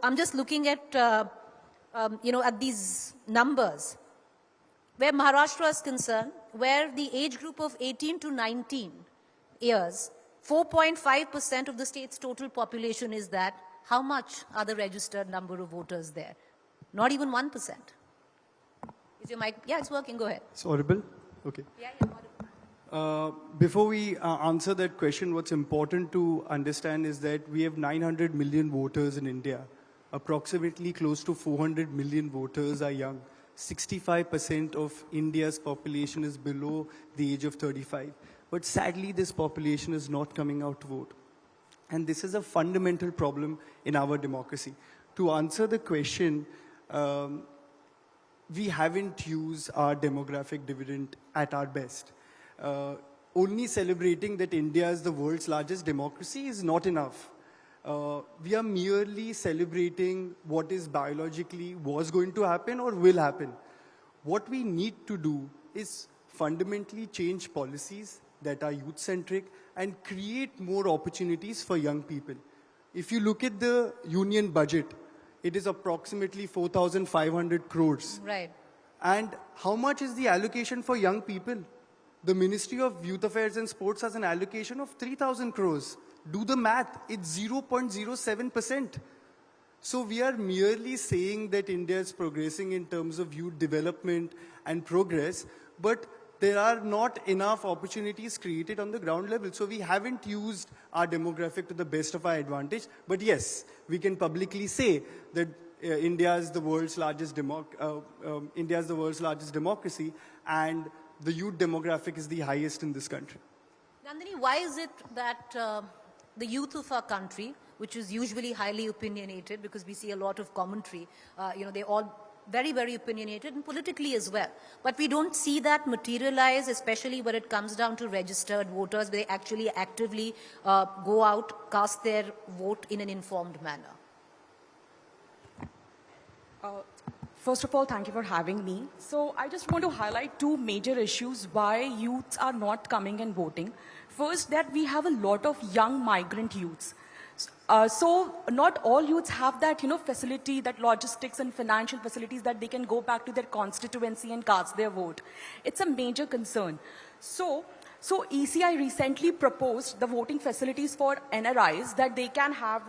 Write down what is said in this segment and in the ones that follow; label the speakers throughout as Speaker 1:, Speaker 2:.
Speaker 1: I'm just looking at, at these numbers. Where Maharashtra is concerned, where the age group of 18 to 19 years, 4.5% of the state's total population is that. How much are the registered number of voters there? Not even 1%. Is your mic? Yeah, it's working. Go ahead.
Speaker 2: It's audible? Okay.
Speaker 1: Yeah, audible.
Speaker 2: Before we answer that question, what's important to understand is that we have 900 million voters in India. Approximately close to 400 million voters are young. 65% of India's population is below the age of 35. But sadly, this population is not coming out to vote. And this is a fundamental problem in our democracy. To answer the question, we haven't used our demographic dividend at our best. Only celebrating that India is the world's largest democracy is not enough. We are merely celebrating what is biologically was going to happen or will happen. What we need to do is fundamentally change policies that are youth-centric and create more opportunities for young people. If you look at the union budget, it is approximately 4,500 crores.
Speaker 1: Right.
Speaker 2: And how much is the allocation for young people? The Ministry of Youth Affairs and Sports has an allocation of 3,000 crores. Do the math, it's 0.07%. So we are merely saying that India is progressing in terms of youth development and progress, but there are not enough opportunities created on the ground level. So we haven't used our demographic to the best of our advantage. But yes, we can publicly say that India is the world's largest democracy, and the youth demographic is the highest in this country.
Speaker 1: Nandini, why is it that the youth of our country, which is usually highly opinionated, because we see a lot of commentary, they're all very, very opinionated and politically as well. But we don't see that materialize, especially when it comes down to registered voters, where they actually actively go out, cast their vote in an informed manner.
Speaker 3: First of all, thank you for having me. So I just want to highlight two major issues why youths are not coming and voting. First, that we have a lot of young migrant youths. So not all youths have that, facility, that logistics and financial facilities that they can go back to their constituency and cast their vote. It's a major concern. So ECI recently proposed the voting facilities for NRIs that they can have,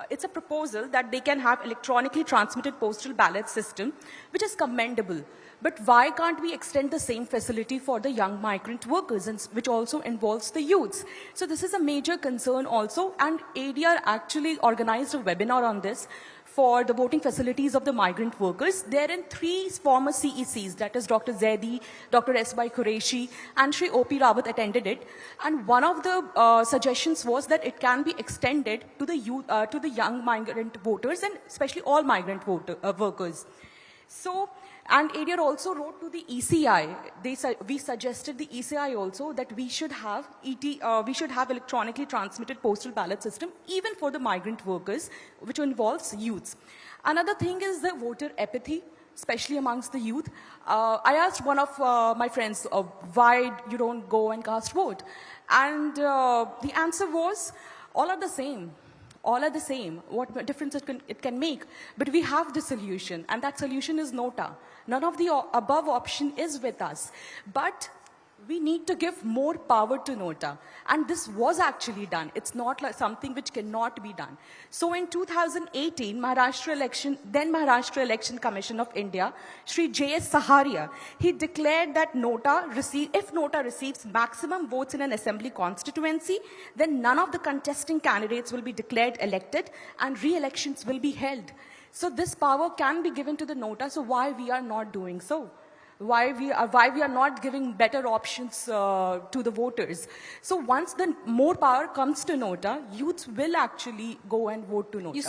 Speaker 3: it's a proposal that they can have electronically transmitted postal ballot system, which is commendable. But why can't we extend the same facility for the young migrant workers, which also involves the youths? So this is a major concern also, and ADR actually organized a webinar on this for the voting facilities of the migrant workers. Therein 3 former CECs, that is Dr. Zaidi, Dr. S.Y. Qureshi, and Shri O.P. Rawat attended it. And one of the suggestions was that it can be extended to the youth, to the young migrant voters, and especially all migrant workers. So, and ADR also wrote to the ECI. We suggested the ECI also that we should have electronically transmitted postal ballot system even for the migrant workers, which involves youths. Another thing is the voter apathy, especially amongst the youth. I asked one of my friends, why you don't go and cast vote? And the answer was, all are the same. All are the same. What difference it can make? But we have the solution, and that solution is Nota. None of the above option is with us. But we need to give more power to Nota. And this was actually done. It's not like something which cannot be done. So in 2018, then Maharashtra Election Commission of India, Shri J.S. Saharia, he declared that if Nota receives maximum votes in an assembly constituency, then none of the contesting candidates will be declared elected and re-elections will be held. So this power can be given to the Nota, so why we are not doing so? Why we are not giving better options to the voters. So once the more power comes to Nota, youths will actually go and vote to Nota.